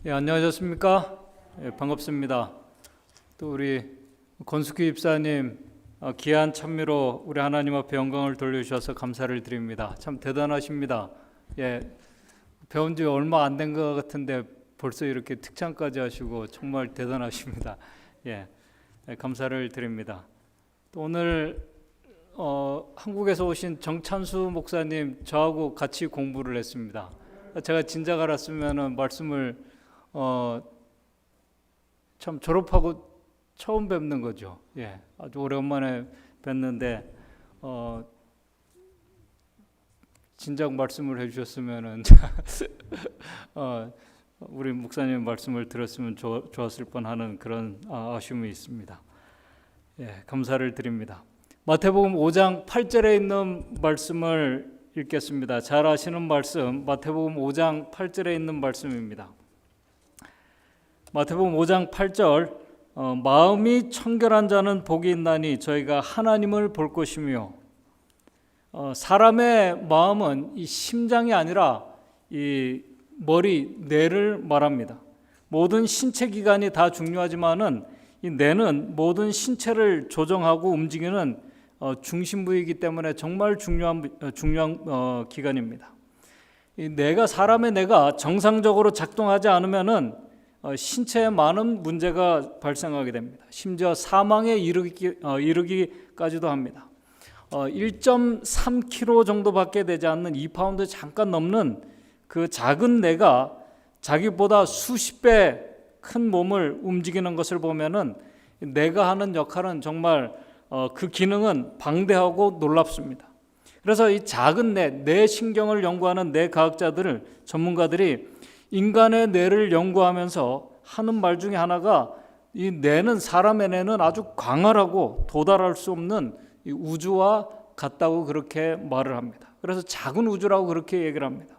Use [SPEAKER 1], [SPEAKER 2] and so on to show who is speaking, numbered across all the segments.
[SPEAKER 1] 안녕하셨습니까? 반갑습니다. 또 우리 권숙희 집사님 귀한 찬미로 우리 하나님 앞에 영광을 돌려주셔서 감사를 드립니다. 참 대단하십니다. 배운 지 얼마 안 된 것 같은데 벌써 이렇게 특찬까지 하시고 정말 대단하십니다. 감사를 드립니다. 또 오늘 한국에서 오신 정찬수 목사님 저하고 같이 공부를 했습니다. 제가 진작 알았으면 말씀을 참 졸업하고 처음 뵙는 거죠. 아주 오랜만에 뵀는데 진작 말씀을 해주셨으면은 우리 목사님 말씀을 들었으면 좋았을 뻔하는 그런 아쉬움이 있습니다. 감사를 드립니다. 마태복음 5장 8절에 있는 말씀을 읽겠습니다. 잘 아시는 말씀, 마태복음 5장 8절에 있는 말씀입니다. 마태복음 5장 8절 마음이 청결한 자는 복이 있나니 저희가 하나님을 볼 것이며 사람의 마음은 이 심장이 아니라 이 머리, 뇌를 말합니다. 모든 신체 기관이 다 중요하지만은 이 뇌는 모든 신체를 조정하고 움직이는 중심부이기 때문에 정말 중요한 기관입니다. 이 뇌가 사람의 뇌가 정상적으로 작동하지 않으면은 신체에 많은 문제가 발생하게 됩니다. 심지어 사망에 이르기까지도 합니다. 1.3kg 정도밖에 되지 않는 2파운드 잠깐 넘는 그 작은 뇌가 자기보다 수십 배 큰 몸을 움직이는 것을 보면은 뇌가 하는 역할은 정말 그 기능은 방대하고 놀랍습니다. 그래서 이 작은 뇌 신경을 연구하는 뇌과학자들을 전문가들이 인간의 뇌를 연구하면서 하는 말 중에 하나가 이 뇌는 사람의 뇌는 아주 광활하고 도달할 수 없는 이 우주와 같다고 그렇게 말을 합니다. 그래서 작은 우주라고 그렇게 얘기를 합니다.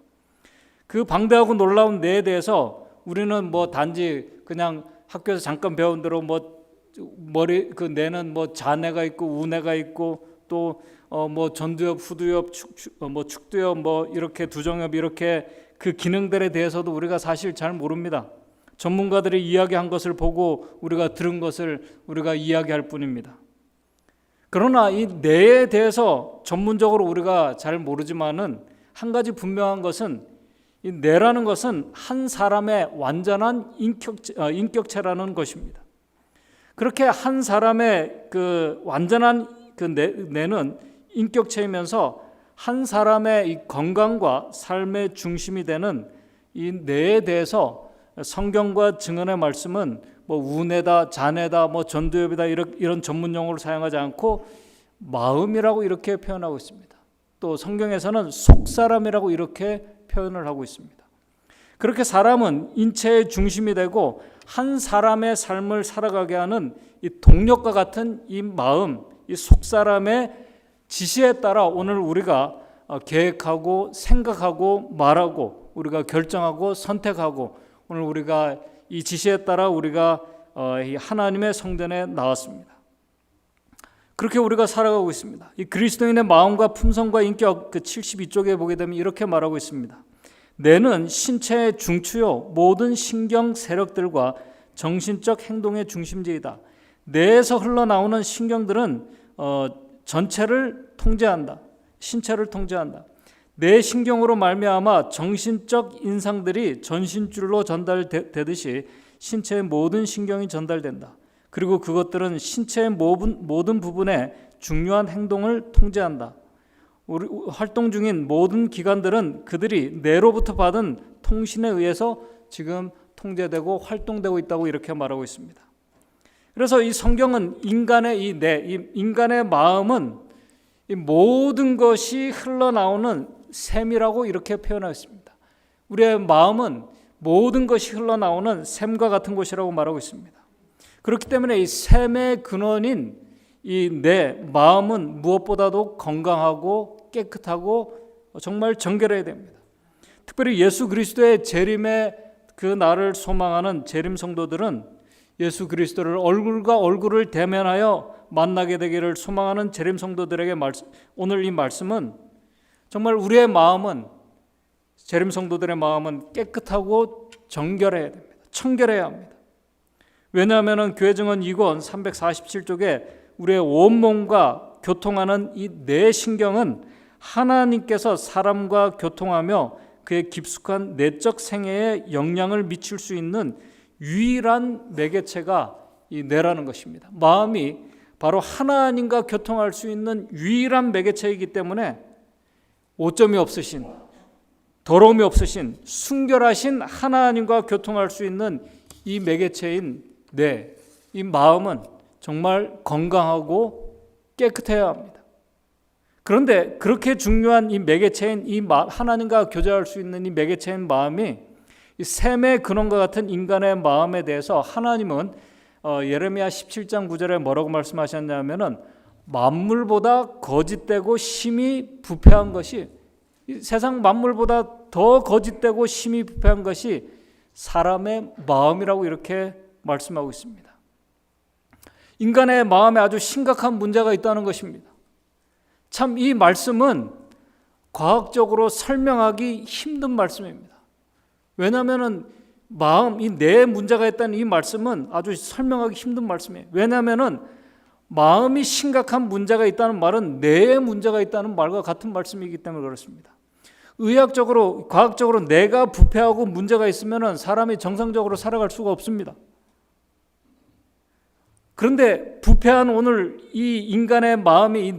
[SPEAKER 1] 그 방대하고 놀라운 뇌에 대해서 우리는 단지 그냥 학교에서 잠깐 배운 대로 머리 그 뇌는 자뇌가 있고 우뇌가 있고 또 전두엽, 후두엽, 축두엽 이렇게 두정엽 이렇게 그 기능들에 대해서도 우리가 사실 잘 모릅니다. 전문가들이 이야기한 것을 보고 우리가 들은 것을 우리가 이야기할 뿐입니다. 그러나 이 뇌에 대해서 전문적으로 우리가 잘 모르지만은 한 가지 분명한 것은 이 뇌라는 것은 한 사람의 완전한 인격체라는 것입니다. 그렇게 한 사람의 그 완전한 그 뇌는 인격체이면서 한 사람의 이 건강과 삶의 중심이 되는 이 뇌에 대해서 성경과 증언의 말씀은 우뇌다, 자뇌다, 전두엽이다 이런 전문 용어를 사용하지 않고 마음이라고 이렇게 표현하고 있습니다. 또 성경에서는 속사람이라고 이렇게 표현을 하고 있습니다. 그렇게 사람은 인체의 중심이 되고 한 사람의 삶을 살아가게 하는 이 동력과 같은 이 마음, 이 속사람의 지시에 따라 오늘 우리가 계획하고 생각하고 말하고 우리가 결정하고 선택하고 오늘 우리가 이 지시에 따라 우리가 하나님의 성전에 나왔습니다. 그렇게 우리가 살아가고 있습니다. 이 그리스도인의 마음과 품성과 인격 그 72쪽에 보게 되면 이렇게 말하고 있습니다. 뇌는 신체의 중추요 모든 신경 세력들과 정신적 행동의 중심지이다. 뇌에서 흘러나오는 신경들은 전체를 통제한다. 신체를 통제한다. 뇌 신경으로 말미암아 정신적 인상들이 전신줄로 전달되듯이 신체의 모든 신경이 전달된다. 그리고 그것들은 신체의 모든 부분에 중요한 행동을 통제한다. 우리 활동 중인 모든 기관들은 그들이 뇌로부터 받은 통신에 의해서 지금 통제되고 활동되고 있다고 이렇게 말하고 있습니다. 그래서 이 성경은 인간의 이 뇌, 인간의 마음은 이 모든 것이 흘러나오는 샘이라고 이렇게 표현하였습니다. 우리의 마음은 모든 것이 흘러나오는 샘과 같은 곳이라고 말하고 있습니다. 그렇기 때문에 이 샘의 근원인 이 내 마음은 무엇보다도 건강하고 깨끗하고 정말 정결해야 됩니다. 특별히 예수 그리스도의 재림의 그 날을 소망하는 재림 성도들은 예수 그리스도를 얼굴과 얼굴을 대면하여 만나게 되기를 소망하는 재림 성도들에게 오늘 이 말씀은 정말 우리의 마음은 재림 성도들의 마음은 깨끗하고 정결해야 됩니다. 청결해야 합니다. 왜냐하면 교회 증언 2권 347쪽에 우리의 온몸과 교통하는 이 내 신경은 하나님께서 사람과 교통하며 그의 깊숙한 내적 생애에 영향을 미칠 수 있는 유일한 매개체가 이 뇌라는 것입니다. 마음이 바로 하나님과 교통할 수 있는 유일한 매개체이기 때문에 오점이 없으신, 더러움이 없으신, 순결하신 하나님과 교통할 수 있는 이 매개체인 뇌, 이 마음은 정말 건강하고 깨끗해야 합니다. 그런데 그렇게 중요한 이 매개체인 이 하나님과 교제할 수 있는 이 매개체인 마음이 이 샘의 근원과 같은 인간의 마음에 대해서 하나님은 예레미야 17장 9절에 뭐라고 말씀하셨냐면은 만물보다 거짓되고 심히 부패한 것이, 세상 만물보다 더 거짓되고 심히 부패한 것이 사람의 마음이라고 이렇게 말씀하고 있습니다. 인간의 마음에 아주 심각한 문제가 있다는 것입니다. 참 이 말씀은 과학적으로 설명하기 힘든 말씀입니다. 왜냐하면 마음, 이 뇌에 문제가 있다는 이 말씀은 아주 설명하기 힘든 말씀이에요. 왜냐하면 마음이 심각한 문제가 있다는 말은 뇌에 문제가 있다는 말과 같은 말씀이기 때문에 그렇습니다. 의학적으로, 과학적으로 뇌가 부패하고 문제가 있으면 사람이 정상적으로 살아갈 수가 없습니다. 그런데 부패한 오늘 이 인간의 마음이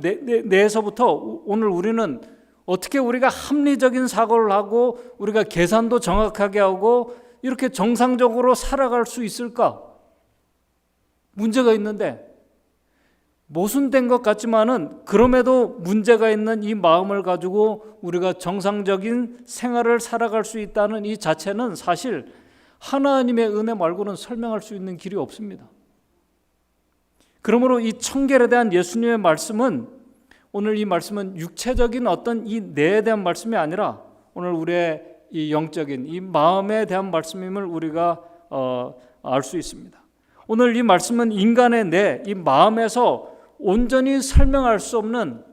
[SPEAKER 1] 뇌에서부터 오늘 우리는 어떻게 우리가 합리적인 사고를 하고 우리가 계산도 정확하게 하고 이렇게 정상적으로 살아갈 수 있을까? 문제가 있는데 모순된 것 같지만은 그럼에도 문제가 있는 이 마음을 가지고 우리가 정상적인 생활을 살아갈 수 있다는 이 자체는 사실 하나님의 은혜 말고는 설명할 수 있는 길이 없습니다. 그러므로 이 청결에 대한 예수님의 말씀은, 오늘 이 말씀은 육체적인 어떤 이 뇌에 대한 말씀이 아니라 오늘 우리의 이 영적인 이 마음에 대한 말씀임을 우리가 알 수 있습니다. 오늘 이 말씀은 인간의 뇌, 이 마음에서 온전히 설명할 수 없는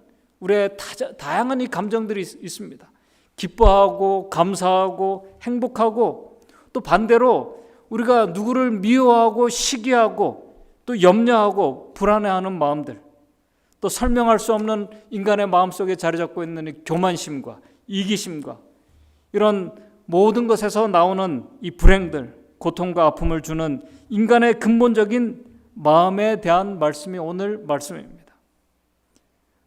[SPEAKER 1] 우리의 다양한 이 감정들이 있습니다. 기뻐하고 감사하고 행복하고, 또 반대로 우리가 누구를 미워하고 시기하고 또 염려하고 불안해하는 마음들, 또 설명할 수 없는 인간의 마음속에 자리 잡고 있는 이 교만심과 이기심과 이런 모든 것에서 나오는 이 불행들, 고통과 아픔을 주는 인간의 근본적인 마음에 대한 말씀이 오늘 말씀입니다.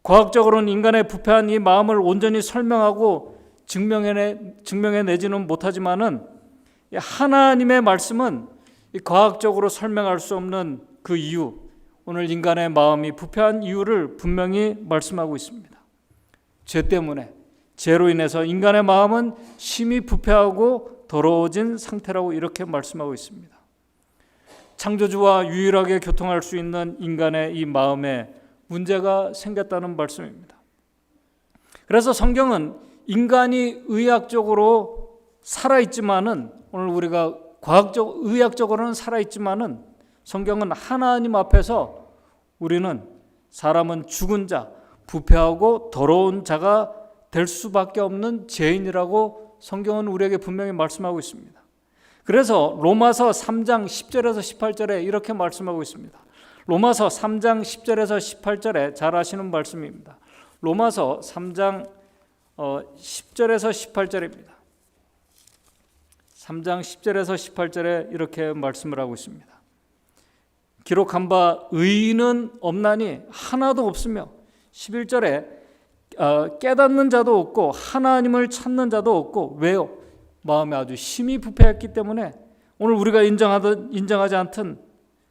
[SPEAKER 1] 과학적으로는 인간의 부패한 이 마음을 온전히 설명하고 증명해내지는 못하지만은 하나님의 말씀은 과학적으로 설명할 수 없는 그 이유, 오늘 인간의 마음이 부패한 이유를 분명히 말씀하고 있습니다. 죄 때문에, 죄로 인해서 인간의 마음은 심히 부패하고 더러워진 상태라고 이렇게 말씀하고 있습니다. 창조주와 유일하게 교통할 수 있는 인간의 이 마음에 문제가 생겼다는 말씀입니다. 그래서 성경은 인간이 의학적으로 살아있지만은, 오늘 우리가 의학적으로는 살아있지만은 성경은 하나님 앞에서 우리는 사람은 죽은 자, 부패하고 더러운 자가 될 수밖에 없는 죄인이라고 성경은 우리에게 분명히 말씀하고 있습니다. 그래서 로마서 3장 10절에서 18절에 이렇게 말씀하고 있습니다. 로마서 3장 10절에서 18절에 잘 아시는 말씀입니다. 로마서 3장 10절에서 18절입니다. 3장 10절에서 18절에 이렇게 말씀을 하고 있습니다. 기록한 바 의인은 없나니 하나도 없으며, 11절에 깨닫는 자도 없고 하나님을 찾는 자도 없고. 왜요? 마음이 아주 심히 부패했기 때문에 오늘 우리가 인정하지 않든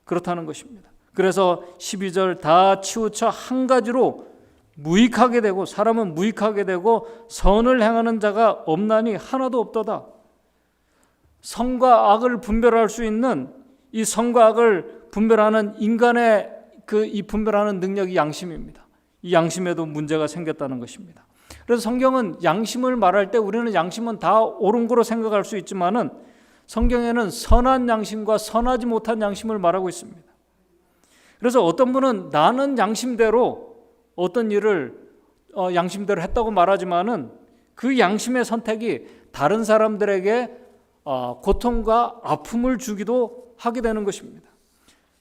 [SPEAKER 1] 그렇다는 것입니다. 그래서 12절 다 치우쳐 한 가지로 무익하게 되고, 사람은 무익하게 되고 선을 행하는 자가 없나니 하나도 없도다. 선과 악을 분별할 수 있는, 이 선과 악을 분별하는 인간의 이 분별하는 능력이 양심입니다. 이 양심에도 문제가 생겼다는 것입니다. 그래서 성경은 양심을 말할 때 우리는 양심은 다 옳은 거로 생각할 수 있지만은 성경에는 선한 양심과 선하지 못한 양심을 말하고 있습니다. 그래서 어떤 분은 나는 양심대로 어떤 일을 양심대로 했다고 말하지만은 그 양심의 선택이 다른 사람들에게 고통과 아픔을 주기도 하게 되는 것입니다.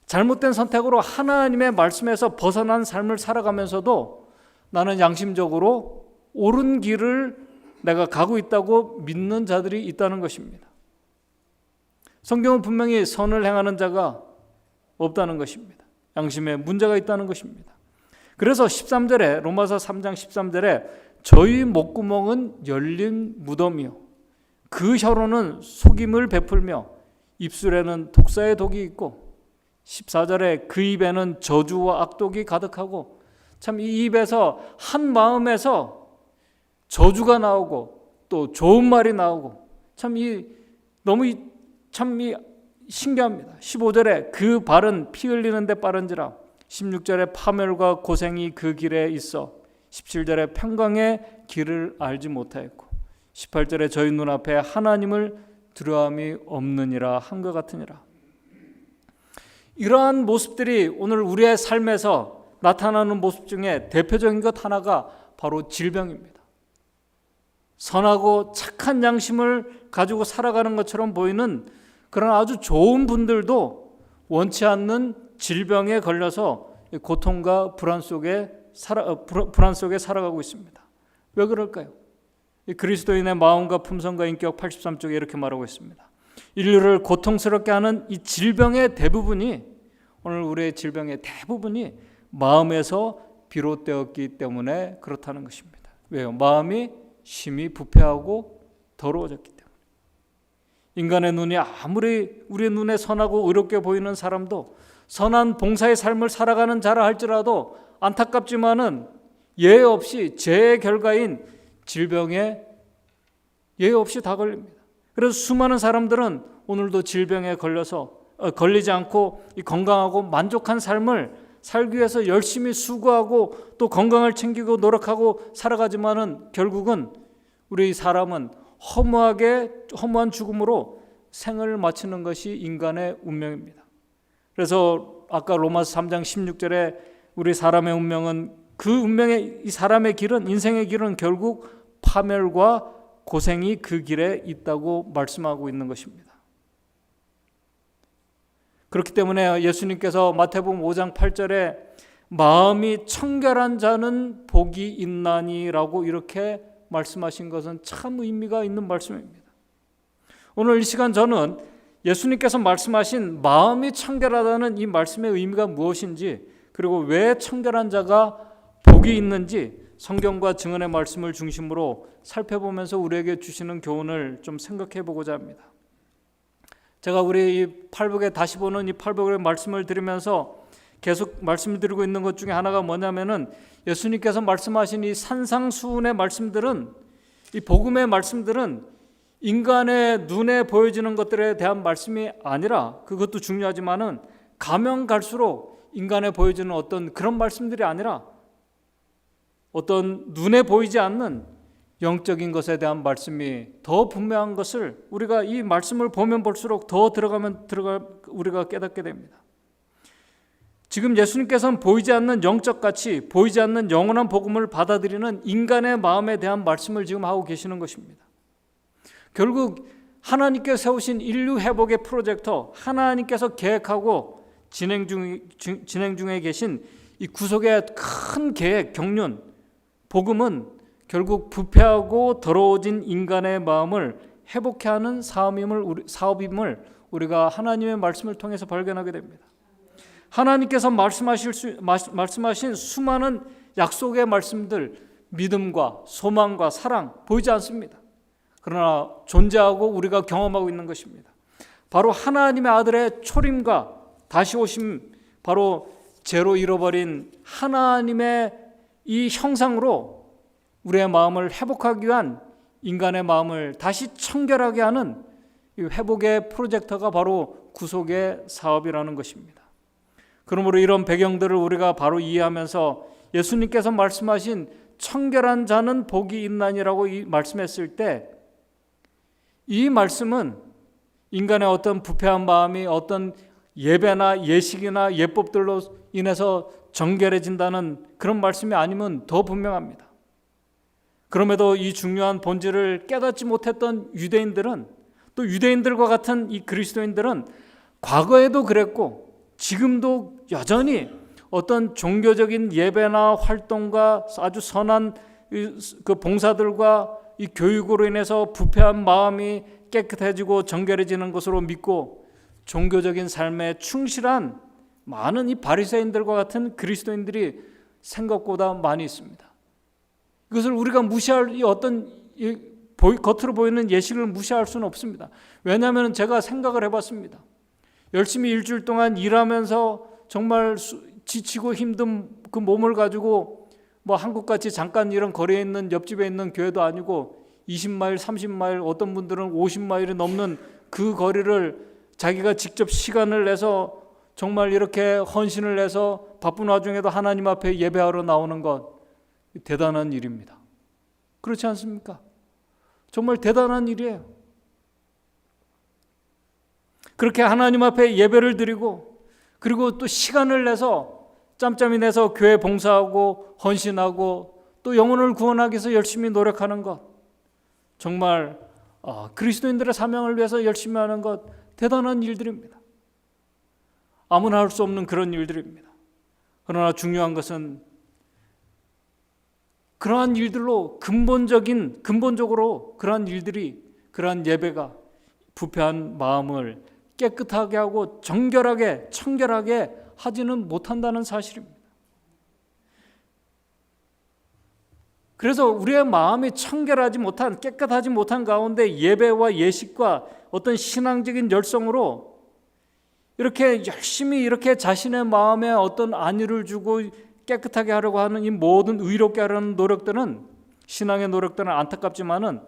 [SPEAKER 1] 잘못된 선택으로 하나님의 말씀에서 벗어난 삶을 살아가면서도 나는 양심적으로 옳은 길을 내가 가고 있다고 믿는 자들이 있다는 것입니다. 성경은 분명히 선을 행하는 자가 없다는 것입니다. 양심에 문제가 있다는 것입니다. 그래서 13절에 로마서 3장 13절에 저희 목구멍은 열린 무덤이요 그 혀로는 속임을 베풀며 입술에는 독사의 독이 있고 14절에 그 입에는 저주와 악독이 가득하고 참 이 입에서 한 마음에서 저주가 나오고 또 좋은 말이 나오고 참 신기합니다. 15절에 그 발은 피 흘리는 데 빠른지라 16절에 파멸과 고생이 그 길에 있어 17절에 평강의 길을 알지 못하였고 18절에 저희 눈앞에 하나님을 두려움이 없느니라 한 것 같으니라. 이러한 모습들이 오늘 우리의 삶에서 나타나는 모습 중에 대표적인 것 하나가 바로 질병입니다. 선하고 착한 양심을 가지고 살아가는 것처럼 보이는 그런 아주 좋은 분들도 원치 않는 질병에 걸려서 고통과 불안 속에 살아가고 있습니다. 왜 그럴까요? 그리스도인의 마음과 품성과 인격 83쪽에 이렇게 말하고 있습니다. 인류를 고통스럽게 하는 이 질병의 대부분이 오늘 우리의 질병의 대부분이 마음에서 비롯되었기 때문에 그렇다는 것입니다. 왜요? 마음이 심히 부패하고 더러워졌기 때문에. 인간의 눈이 아무리 우리의 눈에 선하고 의롭게 보이는 사람도 선한 봉사의 삶을 살아가는 자라 할지라도 안타깝지만은 예외 없이 죄의 결과인 질병에 예외 없이 다 걸립니다. 그래서 수많은 사람들은 오늘도 질병에 걸리지 않고 건강하고 만족한 삶을 살기 위해서 열심히 수고하고 또 건강을 챙기고 노력하고 살아가지만은 결국은 우리 사람은 허무한 죽음으로 생을 마치는 것이 인간의 운명입니다. 그래서 아까 로마서 3장 16절에 우리 사람의 운명은 이 사람의 길은 인생의 길은 결국 파멸과 고생이 그 길에 있다고 말씀하고 있는 것입니다. 그렇기 때문에 예수님께서 마태복음 5장 8절에 마음이 청결한 자는 복이 있나니라고 이렇게 말씀하신 것은 참 의미가 있는 말씀입니다. 오늘 이 시간 저는 예수님께서 말씀하신 마음이 청결하다는 이 말씀의 의미가 무엇인지 그리고 왜 청결한 자가 복이 있는지 성경과 증언의 말씀을 중심으로 살펴보면서 우리에게 주시는 교훈을 좀 생각해 보고자 합니다. 제가 우리 이 팔복에 다시 보는 이 팔복의 말씀을 드리면서 계속 말씀을 드리고 있는 것 중에 하나가 뭐냐면은 예수님께서 말씀하신 이 산상수훈의 말씀들은 이 복음의 말씀들은 인간의 눈에 보여지는 것들에 대한 말씀이 아니라 그것도 중요하지만은 가면 갈수록 인간에 보여지는 어떤 그런 말씀들이 아니라 어떤 눈에 보이지 않는 영적인 것에 대한 말씀이 더 분명한 것을 우리가 이 말씀을 보면 볼수록 더 우리가 깨닫게 됩니다. 지금 예수님께서는 보이지 않는 영적 가치, 보이지 않는 영원한 복음을 받아들이는 인간의 마음에 대한 말씀을 지금 하고 계시는 것입니다. 결국 하나님께서 세우신 인류 회복의 프로젝터, 하나님께서 계획하고 진행 중에 계신 이 구속의 큰 계획, 경륜, 복음은 결국 부패하고 더러워진 인간의 마음을 회복해 하는 사업임을 우리가 하나님의 말씀을 통해서 발견하게 됩니다. 하나님께서 말씀하신 수많은 약속의 말씀들, 믿음과 소망과 사랑 보이지 않습니다. 그러나 존재하고 우리가 경험하고 있는 것입니다. 바로 하나님의 아들의 초림과 다시 오심, 바로 죄로 잃어버린 하나님의 이 형상으로 우리의 마음을 회복하기 위한 인간의 마음을 다시 청결하게 하는 이 회복의 프로젝터가 바로 구속의 사업이라는 것입니다. 그러므로 이런 배경들을 우리가 바로 이해하면서 예수님께서 말씀하신 청결한 자는 복이 있나니라고 말씀했을 때 이 말씀은 인간의 어떤 부패한 마음이 어떤 예배나 예식이나 예법들로 인해서 정결해진다는 그런 말씀이 아니면 더 분명합니다. 그럼에도 이 중요한 본질을 깨닫지 못했던 유대인들은 또 유대인들과 같은 이 그리스도인들은 과거에도 그랬고 지금도 여전히 어떤 종교적인 예배나 활동과 아주 선한 그 봉사들과 이 교육으로 인해서 부패한 마음이 깨끗해지고 정결해지는 것으로 믿고 종교적인 삶에 충실한 많은 이 바리새인들과 같은 그리스도인들이 생각보다 많이 있습니다. 이것을 우리가 무시할 이 어떤 겉으로 보이는 예식을 무시할 수는 없습니다. 왜냐하면 제가 생각을 해봤습니다. 열심히 일주일 동안 일하면서 정말 지치고 힘든 그 몸을 가지고 뭐 한국같이 잠깐 이런 거리에 있는 옆집에 있는 교회도 아니고 20마일, 30마일, 어떤 분들은 50마일이 넘는 그 거리를 자기가 직접 시간을 내서 정말 이렇게 헌신을 해서 바쁜 와중에도 하나님 앞에 예배하러 나오는 것 대단한 일입니다. 그렇지 않습니까? 정말 대단한 일이에요. 그렇게 하나님 앞에 예배를 드리고 그리고 또 시간을 내서 짬짬이 내서 교회 봉사하고 헌신하고 또 영혼을 구원하기 위해서 열심히 노력하는 것, 정말 그리스도인들의 사명을 위해서 열심히 하는 것 대단한 일들입니다. 아무나 할 수 없는 그런 일들입니다. 그러나 중요한 것은 그러한 일들로 근본적으로 그러한 일들이, 그러한 예배가 부패한 마음을 깨끗하게 하고 정결하게, 청결하게 하지는 못한다는 사실입니다. 그래서 우리의 마음이 청결하지 못한, 깨끗하지 못한 가운데 예배와 예식과 어떤 신앙적인 열성으로 이렇게 열심히 이렇게 자신의 마음에 어떤 안위를 주고 깨끗하게 하려고 하는 이 모든 의롭게 하려는 노력들은, 신앙의 노력들은 안타깝지만은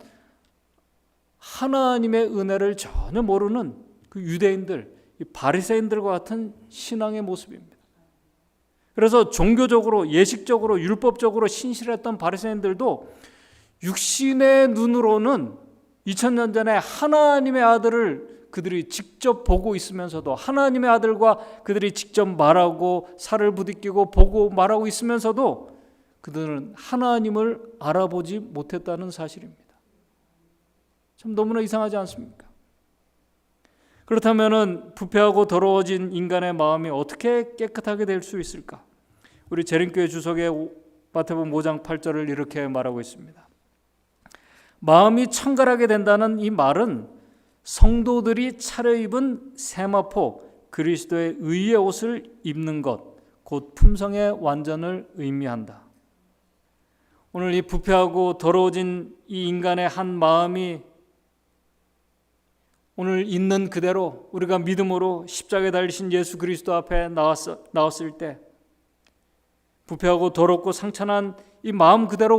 [SPEAKER 1] 하나님의 은혜를 전혀 모르는 그 유대인들, 이 바리새인들과 같은 신앙의 모습입니다. 그래서 종교적으로, 예식적으로, 율법적으로 신실했던 바리새인들도 육신의 눈으로는 2000년 전에 하나님의 아들을 그들이 직접 보고 있으면서도, 하나님의 아들과 그들이 직접 말하고 살을 부딪히고 보고 말하고 있으면서도 그들은 하나님을 알아보지 못했다는 사실입니다. 참 너무나 이상하지 않습니까? 그렇다면 부패하고 더러워진 인간의 마음이 어떻게 깨끗하게 될 수 있을까? 우리 재림교회 주석의 마태복음 5장 8절을 이렇게 말하고 있습니다. 마음이 청결하게 된다는 이 말은 성도들이 차려입은 세마포 그리스도의 의의 옷을 입는 것, 곧 품성의 완전을 의미한다. 오늘 이 부패하고 더러워진 이 인간의 한 마음이 오늘 있는 그대로 우리가 믿음으로 십자가에 달리신 예수 그리스도 앞에 나왔을 때 부패하고 더럽고 상처난 이 마음 그대로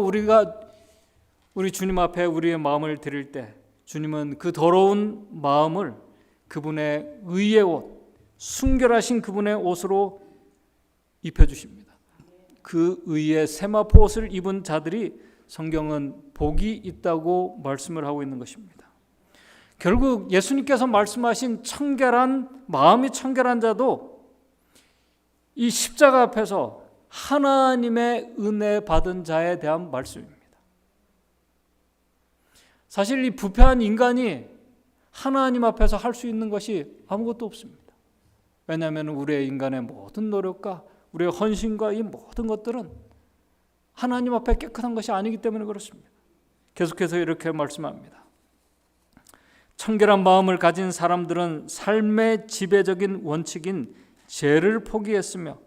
[SPEAKER 1] 우리 주님 앞에 우리의 마음을 드릴 때 주님은 그 더러운 마음을 그분의 의의 옷, 순결하신 그분의 옷으로 입혀주십니다. 그 의의 세마포 옷을 입은 자들이 성경은 복이 있다고 말씀을 하고 있는 것입니다. 결국 예수님께서 말씀하신 청결한, 마음이 청결한 자도 이 십자가 앞에서 하나님의 은혜 받은 자에 대한 말씀입니다. 사실 이 부패한 인간이 하나님 앞에서 할 수 있는 것이 아무것도 없습니다. 왜냐하면 우리의 인간의 모든 노력과 우리의 헌신과 이 모든 것들은 하나님 앞에 깨끗한 것이 아니기 때문에 그렇습니다. 계속해서 이렇게 말씀합니다. 청결한 마음을 가진 사람들은 삶의 지배적인 원칙인 죄를 포기했으며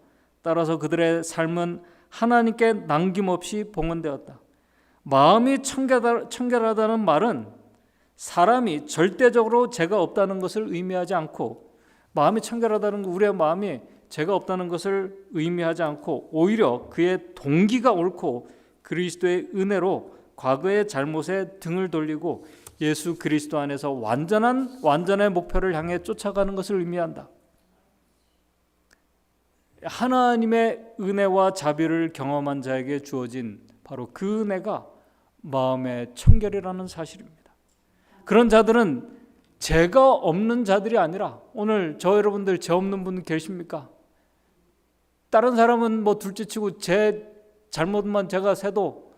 [SPEAKER 1] 따라서 그들의 삶은 하나님께 남김없이 봉헌되었다. 마음이 청결하다는 말은 사람이 절대적으로 죄가 없다는 것을 의미하지 않고, 마음이 청결하다는 건 우리의 마음이 죄가 없다는 것을 의미하지 않고 오히려 그의 동기가 옳고 그리스도의 은혜로 과거의 잘못에 등을 돌리고 예수 그리스도 안에서 완전의 목표를 향해 쫓아가는 것을 의미한다. 하나님의 은혜와 자비를 경험한 자에게 주어진 바로 그 은혜가 마음의 청결이라는 사실입니다. 그런 자들은 죄가 없는 자들이 아니라, 오늘 저 여러분들 죄 없는 분 계십니까? 다른 사람은 뭐 둘째치고 제 잘못만 제가 세도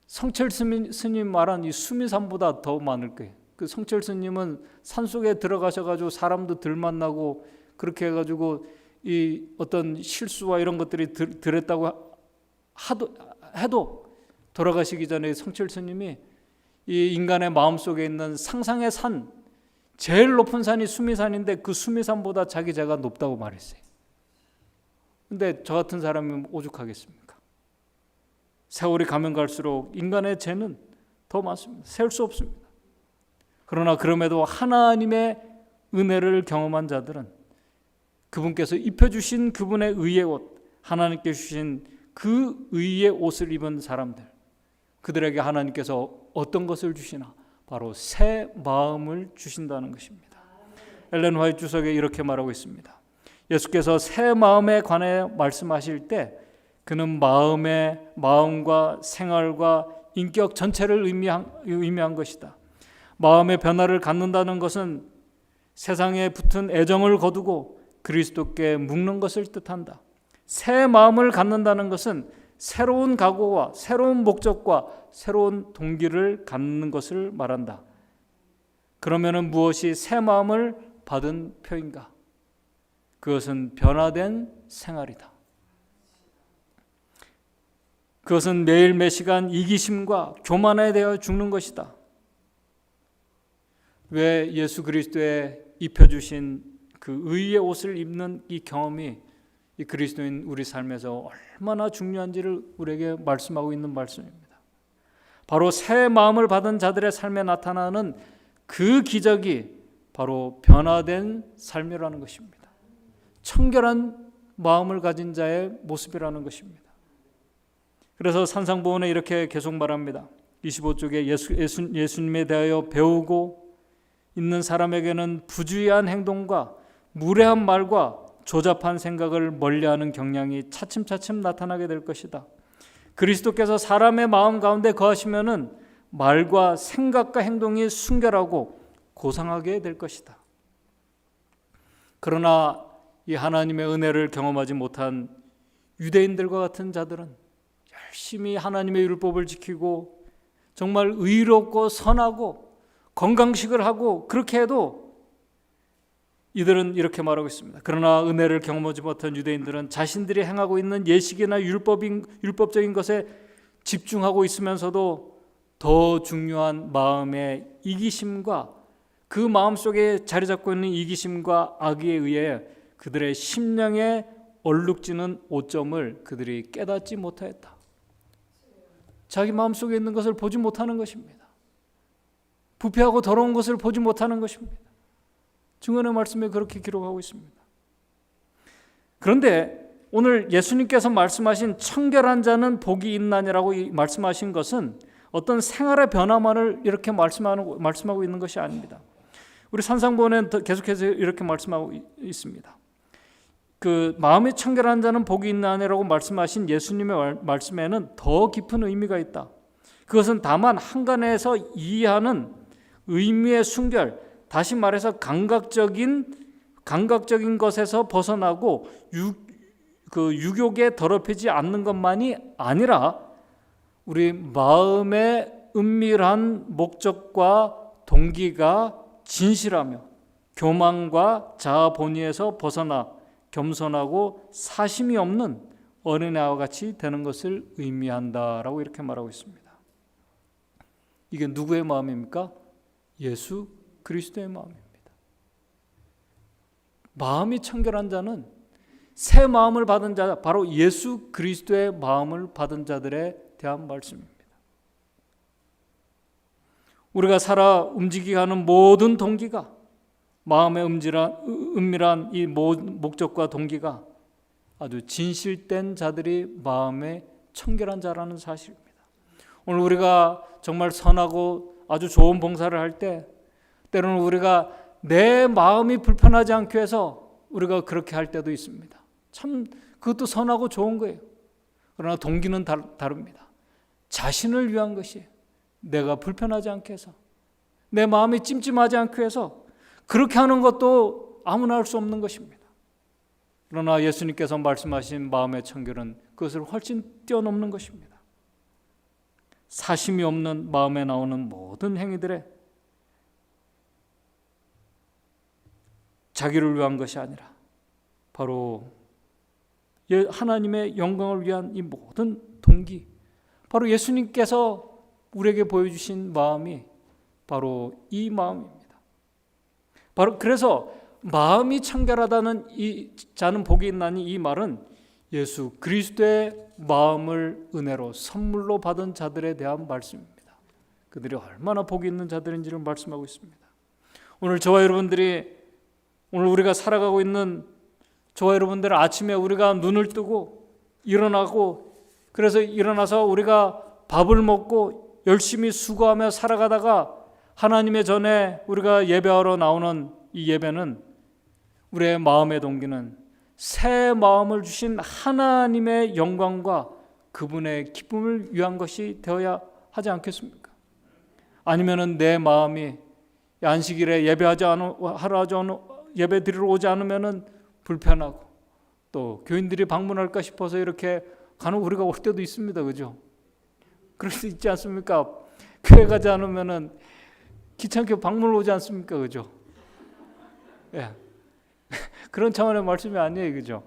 [SPEAKER 1] 성철 스님 말한 이 수미산보다 더 많을 거예요. 그 성철스님은 산속에 들어가셔가지고 사람도 덜 만나고 그렇게 해가지고 이 어떤 실수와 이런 것들이 들었다고 해도 돌아가시기 전에 성철스님이 이 인간의 마음속에 있는 상상의 산, 제일 높은 산이 수미산인데 그 수미산보다 자기 죄가 높다고 말했어요. 근데 저 같은 사람이 오죽하겠습니까? 세월이 가면 갈수록 인간의 죄는 더 많습니다. 세울 수 없습니다. 그러나 그럼에도 하나님의 은혜를 경험한 자들은 그분께서 입혀주신 그분의 의의 옷, 하나님께 주신 그 의의 옷을 입은 사람들, 그들에게 하나님께서 어떤 것을 주시나? 바로 새 마음을 주신다는 것입니다. 엘렌 화이트 주석에 이렇게 말하고 있습니다. 예수께서 새 마음에 관해 말씀하실 때 그는 마음과 생활과 인격 전체를 의미한 것이다. 마음의 변화를 갖는다는 것은 세상에 붙은 애정을 거두고 그리스도께 묵는 것을 뜻한다. 새 마음을 갖는다는 것은 새로운 각오와 새로운 목적과 새로운 동기를 갖는 것을 말한다. 그러면은 무엇이 새 마음을 받은 표인가? 그것은 변화된 생활이다. 그것은 매일 매시간 이기심과 교만에 대하여 죽는 것이다. 왜 예수 그리스도에 입혀주신 그 의의 옷을 입는 이 경험이 이 그리스도인 우리 삶에서 얼마나 중요한지를 우리에게 말씀하고 있는 말씀입니다. 바로 새 마음을 받은 자들의 삶에 나타나는 그 기적이 바로 변화된 삶이라는 것입니다. 청결한 마음을 가진 자의 모습이라는 것입니다. 그래서 산상보훈에 이렇게 계속 말합니다. 25쪽에 예수님에 대하여 배우고 있는 사람에게는 부주의한 행동과 무례한 말과 조잡한 생각을 멀리하는 경향이 차츰차츰 나타나게 될 것이다. 그리스도께서 사람의 마음 가운데 거하시면은 말과 생각과 행동이 순결하고 고상하게 될 것이다. 그러나 이 하나님의 은혜를 경험하지 못한 유대인들과 같은 자들은 열심히 하나님의 율법을 지키고 정말 의롭고 선하고 건강식을 하고 그렇게 해도 이들은 이렇게 말하고 있습니다. 그러나 은혜를 경험하지 못한 유대인들은 자신들이 행하고 있는 예식이나 율법적인 것에 집중하고 있으면서도 더 중요한 마음의 이기심과 그 마음속에 자리 잡고 있는 이기심과 악의에 의해 그들의 심령에 얼룩지는 오점을 그들이 깨닫지 못하였다. 자기 마음속에 있는 것을 보지 못하는 것입니다. 부패하고 더러운 것을 보지 못하는 것입니다. 증언의 말씀에 그렇게 기록하고 있습니다. 그런데 오늘 예수님께서 말씀하신 청결한 자는 복이 있나니라고 말씀하신 것은 어떤 생활의 변화만을 이렇게 말씀하고 있는 것이 아닙니다. 우리 산상보훈에 계속해서 이렇게 말씀하고 있습니다. 그 마음이 청결한 자는 복이 있나니라고 말씀하신 예수님의 말씀에는 더 깊은 의미가 있다. 그것은 다만 한간에서 이해하는 의미의 순결, 다시 말해서 감각적인 것에서 벗어나고 유욕에 더럽히지 않는 것만이 아니라 우리 마음의 은밀한 목적과 동기가 진실하며 교만과 자아 본의에서 벗어나 겸손하고 사심이 없는 어린아이와 같이 되는 것을 의미한다라고 이렇게 말하고 있습니다. 이게 누구의 마음입니까? 예수 그리스도의 마음입니다. 마음이 청결한 자는 새 마음을 받은 자, 바로 예수 그리스도의 마음을 받은 자들에 대한 말씀입니다. 우리가 살아 움직이게 하는 모든 동기가, 마음의 은밀한 이 목적과 동기가 아주 진실된 자들이 마음에 청결한 자라는 사실입니다. 오늘 우리가 정말 선하고 아주 좋은 봉사를 할 때 때로는 우리가 내 마음이 불편하지 않기 위해서 우리가 그렇게 할 때도 있습니다. 참 그것도 선하고 좋은 거예요. 그러나 동기는 다릅니다. 자신을 위한 것이에요. 내가 불편하지 않게 해서, 내 마음이 찜찜하지 않게 해서 그렇게 하는 것도 아무나 할 수 없는 것입니다. 그러나 예수님께서 말씀하신 마음의 청결은 그것을 훨씬 뛰어넘는 것입니다. 사심이 없는 마음에 나오는 모든 행위들에 자기를 위한 것이 아니라 바로 하나님의 영광을 위한 이 모든 동기, 바로 예수님께서 우리에게 보여주신 마음이 바로 이 마음입니다. 바로 그래서 마음이 청결하다는 이 자는 복이 있나니, 이 말은 예수 그리스도의 마음을 은혜로 선물로 받은 자들에 대한 말씀입니다. 그들이 얼마나 복이 있는 자들인지를 말씀하고 있습니다. 오늘 저와 여러분들이, 오늘 우리가 살아가고 있는 저와 여러분들, 아침에 우리가 눈을 뜨고 일어나고, 그래서 일어나서 우리가 밥을 먹고 열심히 수고하며 살아가다가 하나님의 전에 우리가 예배하러 나오는 이 예배는, 우리의 마음의 동기는 새 마음을 주신 하나님의 영광과 그분의 기쁨을 위한 것이 되어야 하지 않겠습니까? 아니면은 내 마음이 안식일에 예배 드리러 오지 않으면은 불편하고, 또 교인들이 방문할까 싶어서 이렇게 간혹 우리가 올 때도 있습니다. 그죠? 그럴 수 있지 않습니까? 교회 가지 않으면은 귀찮게 방문을 오지 않습니까? 그죠? 예. 그런 차원의 말씀이 아니에요. 그죠?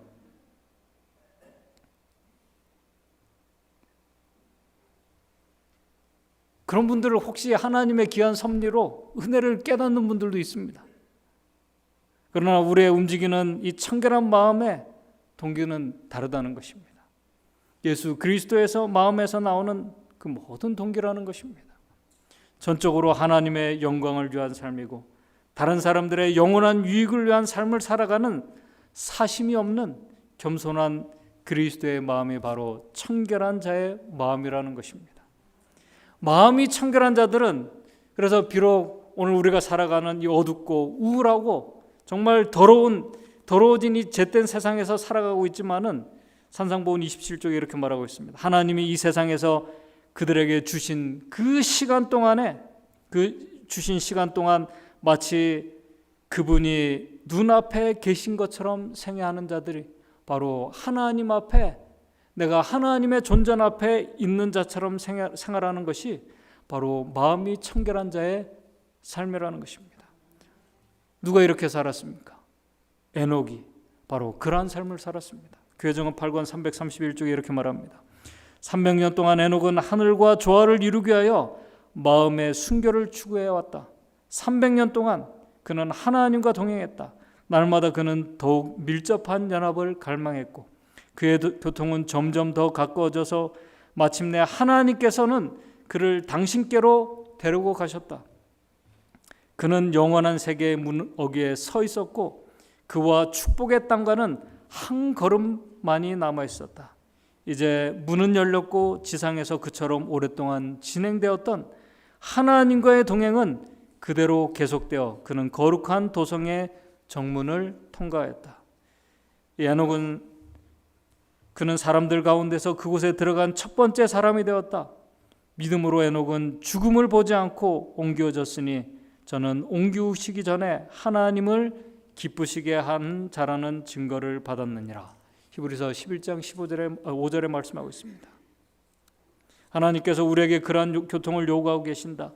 [SPEAKER 1] 그런 분들을 혹시 하나님의 귀한 섭리로 은혜를 깨닫는 분들도 있습니다. 그러나 우리의 움직이는 이 청결한 마음의 동기는 다르다는 것입니다. 예수 그리스도에서 마음에서 나오는 그 모든 동기라는 것입니다. 전적으로 하나님의 영광을 위한 삶이고, 다른 사람들의 영원한 유익을 위한 삶을 살아가는 사심이 없는 겸손한 그리스도의 마음이 바로 청결한 자의 마음이라는 것입니다. 마음이 청결한 자들은, 그래서 비록 오늘 우리가 살아가는 이 어둡고 우울하고 정말 더러워진 이 잿된 세상에서 살아가고 있지만은, 산상보훈 27쪽에 이렇게 말하고 있습니다. 하나님이 이 세상에서 그들에게 주신 그 시간 동안에, 마치 그분이 눈앞에 계신 것처럼 생애하는 자들이 바로 하나님 앞에, 내가 하나님의 존전 앞에 있는 자처럼 생활하는 것이 바로 마음이 청결한 자의 삶이라는 것입니다. 누가 이렇게 살았습니까? 에녹이 바로 그러한 삶을 살았습니다. 교회정원 8권 331쪽에 이렇게 말합니다. 300년 동안 에녹은 하늘과 조화를 이루기 위하여 마음의 순결을 추구해왔다. 300년 동안 그는 하나님과 동행했다. 날마다 그는 더욱 밀접한 연합을 갈망했고, 그의 교통은 점점 더 가까워져서 마침내 하나님께서는 그를 당신께로 데리고 가셨다. 그는 영원한 세계의 문 어귀에 서 있었고, 그와 축복의 땅과는 한 걸음만이 남아 있었다. 이제 문은 열렸고 지상에서 그처럼 오랫동안 진행되었던 하나님과의 동행은 그대로 계속되어 그는 거룩한 도성의 정문을 통과했다. 에녹은 그는 사람들 가운데서 그곳에 들어간 첫 번째 사람이 되었다. 믿음으로 에녹은 죽음을 보지 않고 옮겨졌으니 저는 옮기시기 전에 하나님을 기쁘시게 한 자라는 증거를 받았느니라. 히브리서 11장 5절에 말씀하고 있습니다. 하나님께서 우리에게 그러한 교통을 요구하고 계신다.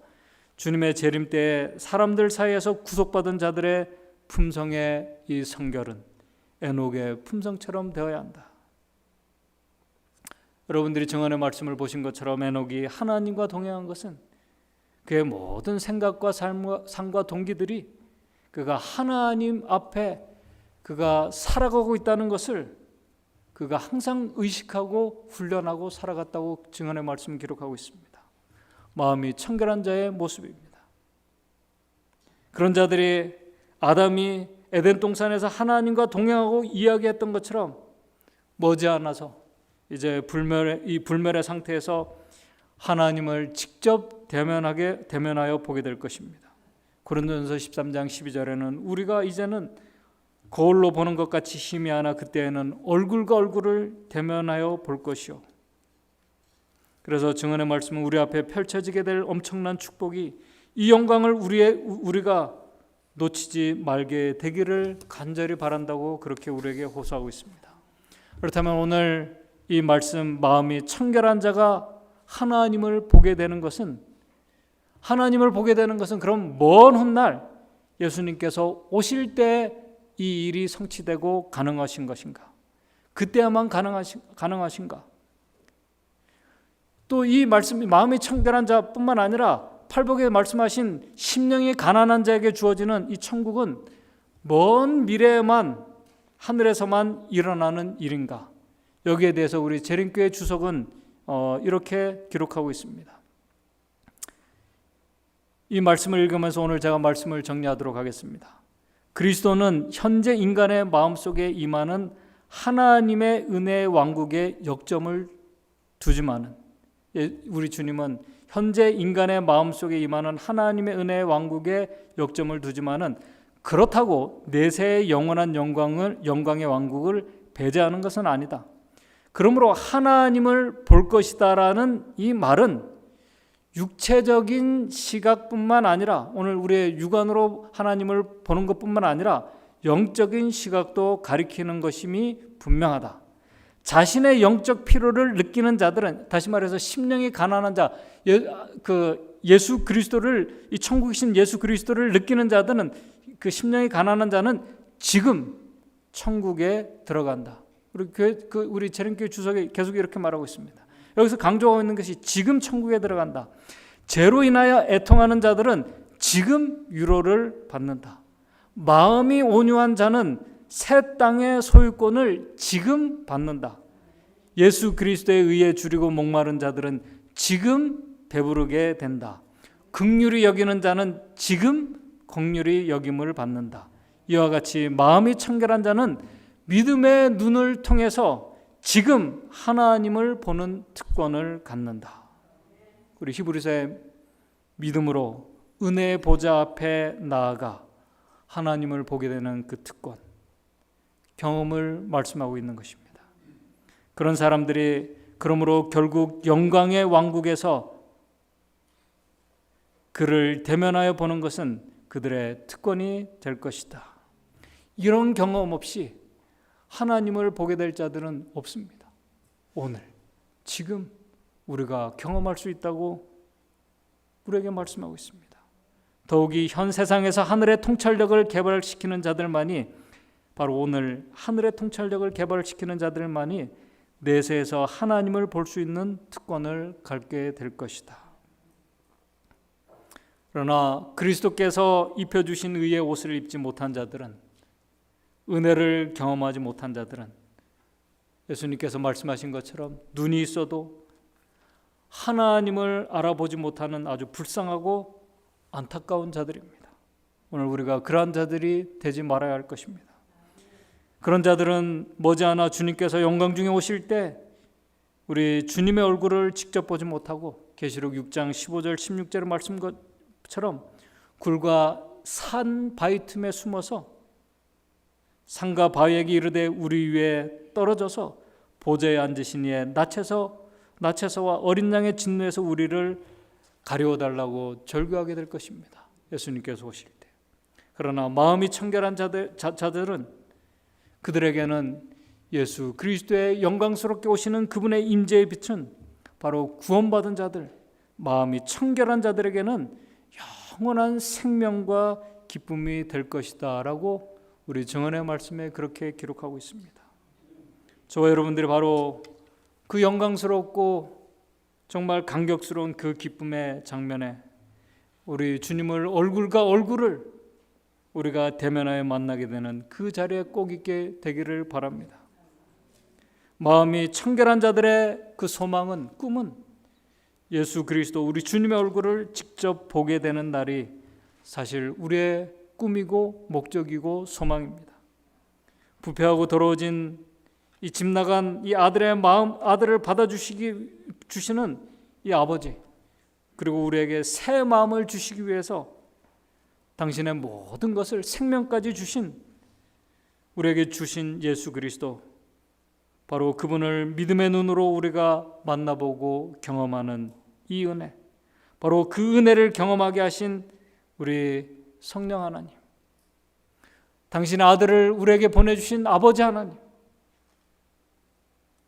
[SPEAKER 1] 주님의 재림 때에 사람들 사이에서 구속받은 자들의 품성의 이 성결은 에녹의 품성처럼 되어야 한다. 여러분들이 정언의 말씀을 보신 것처럼 에녹이 하나님과 동행한 것은 그의 모든 생각과 삶과 동기들이 그가 하나님 앞에 그가 살아가고 있다는 것을 그가 항상 의식하고 훈련하고 살아갔다고 증언의 말씀을 기록하고 있습니다. 마음이 청결한 자의 모습입니다. 그런 자들이 아담이 에덴 동산에서 하나님과 동행하고 이야기했던 것처럼 머지않아서 이제 불멸의 상태에서 하나님을 직접 대면하여 보게 될 것입니다. 고린도전서 13장 12절에는 우리가 이제는 거울로 보는 것 같이 희미하나 그때에는 얼굴과 얼굴을 대면하여 볼 것이요. 그래서 증언의 말씀은 우리 앞에 펼쳐지게 될 엄청난 축복이, 이 영광을 우리가 놓치지 말게 되기를 간절히 바란다고 그렇게 우리에게 호소하고 있습니다. 그렇다면 오늘 이 말씀, 마음이 청결한 자가 하나님을 보게 되는 것은 그럼 먼 훗날 예수님께서 오실 때 이 일이 성취되고 가능하신 것인가? 그때야만 가능하신가? 또 이 말씀이 마음이 청결한 자뿐만 아니라 팔복에 말씀하신 심령이 가난한 자에게 주어지는 이 천국은 먼 미래에만 하늘에서만 일어나는 일인가? 여기에 대해서 우리 재림교회 주석은 이렇게 기록하고 있습니다. 이 말씀을 읽으면서 오늘 제가 말씀을 정리하도록 하겠습니다. 그리스도는 현재 인간의 마음속에 임하는 하나님의 은혜의 왕국에 역점을 두지만은, 우리 주님은 현재 인간의 마음속에 임하는 하나님의 은혜의 왕국에 역점을 두지만은 그렇다고 내세의 영원한 영광의 왕국을 배제하는 것은 아니다. 그러므로 하나님을 볼 것이다라는 이 말은 육체적인 시각뿐만 아니라, 오늘 우리의 육안으로 하나님을 보는 것뿐만 아니라 영적인 시각도 가리키는 것임이 분명하다. 자신의 영적 필요를 느끼는 자들은, 다시 말해서 심령이 가난한 자, 예수 그리스도를, 이 천국에 계신 예수 그리스도를 느끼는 자들은, 그 심령이 가난한 자는 지금 천국에 들어간다. 우리 재림교회 주석이 계속 이렇게 말하고 있습니다. 여기서 강조하고 있는 것이 지금 천국에 들어간다. 죄로 인하여 애통하는 자들은 지금 유로를 받는다. 마음이 온유한 자는 새 땅의 소유권을 지금 받는다. 예수 그리스도에 의해 줄이고 목마른 자들은 지금 배부르게 된다. 긍휼히 여기는 자는 지금 긍휼히 여김을 받는다. 이와 같이 마음이 청결한 자는 믿음의 눈을 통해서 지금 하나님을 보는 특권을 갖는다. 우리 히브리서의 믿음으로 은혜의 보좌 앞에 나아가 하나님을 보게 되는 그 특권, 경험을 말씀하고 있는 것입니다. 그런 사람들이 그러므로 결국 영광의 왕국에서 그를 대면하여 보는 것은 그들의 특권이 될 것이다. 이런 경험 없이 하나님을 보게 될 자들은 없습니다. 오늘, 지금 우리가 경험할 수 있다고 우리에게 말씀하고 있습니다. 더욱이 현 세상에서 하늘의 통찰력을 개발시키는 자들만이, 바로 오늘 하늘의 통찰력을 개발시키는 자들만이 내세에서 하나님을 볼 수 있는 특권을 갖게 될 것이다. 그러나 그리스도께서 입혀주신 의의 옷을 입지 못한 자들은, 은혜를 경험하지 못한 자들은 예수님께서 말씀하신 것처럼 눈이 있어도 하나님을 알아보지 못하는 아주 불쌍하고 안타까운 자들입니다. 오늘 우리가 그러한 자들이 되지 말아야 할 것입니다. 그런 자들은 머지않아 주님께서 영광 중에 오실 때 우리 주님의 얼굴을 직접 보지 못하고 계시록 6장 15절 16절의 말씀처럼 굴과 산 바위 틈에 숨어서 산과 바위에게 이르되 우리 위에 떨어져서 보좌에 앉으신 이에 나체서와 어린 양의 진노에서 우리를 가려워달라고 절규하게 될 것입니다. 예수님께서 오실 때. 그러나 마음이 청결한 자들은 그들에게는 예수 그리스도의 영광스럽게 오시는 그분의 임재의 빛은 바로 구원받은 자들, 마음이 청결한 자들에게는 영원한 생명과 기쁨이 될 것이다 라고 우리 증언의 말씀에 그렇게 기록하고 있습니다. 저와 여러분들이 바로 그 영광스럽고 정말 감격스러운 그 기쁨의 장면에 우리 주님을 얼굴과 얼굴을 우리가 대면하여 만나게 되는 그 자리에 꼭 있게 되기를 바랍니다. 마음이 청결한 자들의 그 소망은, 꿈은 예수 그리스도 우리 주님의 얼굴을 직접 보게 되는 날이 사실 우리의 꿈이고 목적이고 소망입니다. 부패하고 더러워진 이 집 나간 이 아들의 마음, 아들을 주시는 이 아버지, 그리고 우리에게 새 마음을 주시기 위해서 당신의 모든 것을, 생명까지 주신, 우리에게 주신 예수 그리스도, 바로 그분을 믿음의 눈으로 우리가 만나보고 경험하는 이 은혜, 바로 그 은혜를 경험하게 하신 우리 성령 하나님, 당신의 아들을 우리에게 보내주신 아버지 하나님,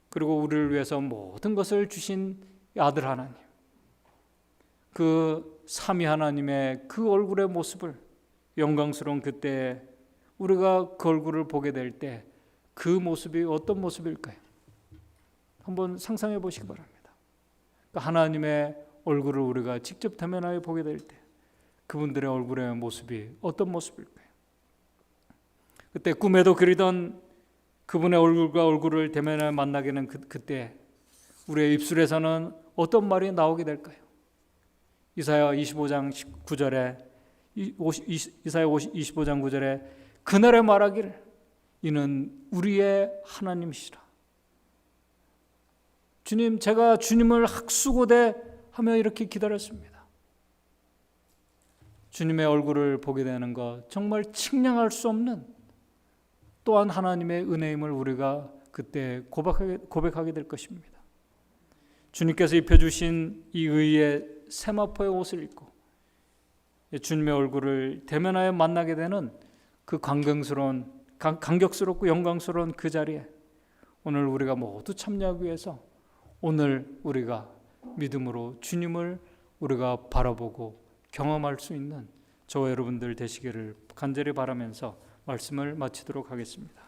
[SPEAKER 1] 그리고 우리를 위해서 모든 것을 주신 아들 하나님, 그 삼위 하나님의 그 얼굴의 모습을 영광스러운 그때 우리가 그 얼굴을 보게 될 때 그 모습이 어떤 모습일까요? 한번 상상해 보시기 바랍니다. 하나님의 얼굴을 우리가 직접 대면하여 보게 될 때 그분들의 얼굴의 모습이 어떤 모습일까요? 그때 꿈에도 그리던 그분의 얼굴과 얼굴을 대면하여 만나게 되는 그때 우리의 입술에서는 어떤 말이 나오게 될까요? 이사야 25장 9절에 이사야 25장 9절에 그날에 말하기를 이는 우리의 하나님이시라. 주님, 제가 주님을 학수고대 하며 이렇게 기다렸습니다. 주님의 얼굴을 보게 되는 것 정말 측량할 수 없는 또한 하나님의 은혜임을 우리가 그때 고백하게 될 것입니다. 주님께서 입혀주신 이 의의 세마포의 옷을 입고 주님의 얼굴을 대면하여 만나게 되는 그 감격스럽고 영광스러운 그 자리에 오늘 우리가 모두 참여하기 위해서 오늘 우리가 믿음으로 주님을 우리가 바라보고 경험할 수 있는 저와 여러분들 되시기를 간절히 바라면서 말씀을 마치도록 하겠습니다.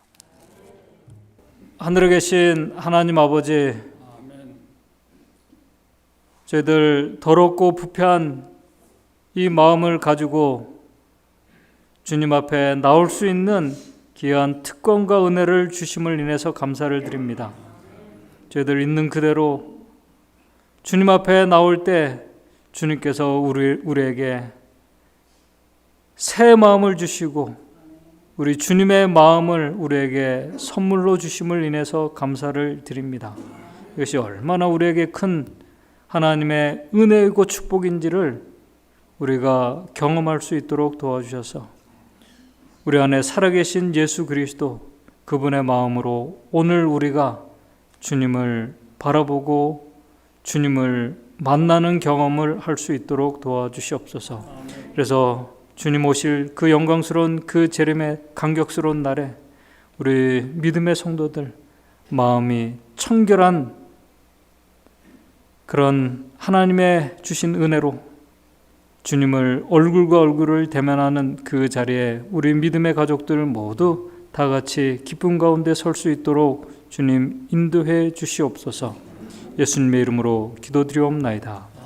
[SPEAKER 1] 하늘에 계신 하나님 아버지, 저희들 더럽고 부패한 이 마음을 가지고 주님 앞에 나올 수 있는 귀한 특권과 은혜를 주심을 인해서 감사를 드립니다. 저희들 있는 그대로 주님 앞에 나올 때 주님께서 우리에게 새 마음을 주시고 우리 주님의 마음을 우리에게 선물로 주심을 인해서 감사를 드립니다. 이것이 얼마나 우리에게 큰 하나님의 은혜이고 축복인지를 우리가 경험할 수 있도록 도와주셔서 우리 안에 살아계신 예수 그리스도 그분의 마음으로 오늘 우리가 주님을 바라보고 주님을 만나는 경험을 할 수 있도록 도와주시옵소서. 그래서 주님 오실 그 영광스러운 그 재림의 감격스러운 날에 우리 믿음의 성도들 마음이 청결한 그런 하나님의 주신 은혜로 주님을 얼굴과 얼굴을 대면하는 그 자리에 우리 믿음의 가족들 모두 다 같이 기쁨 가운데 설 수 있도록 주님 인도해 주시옵소서. 예수님의 이름으로 기도드리옵나이다.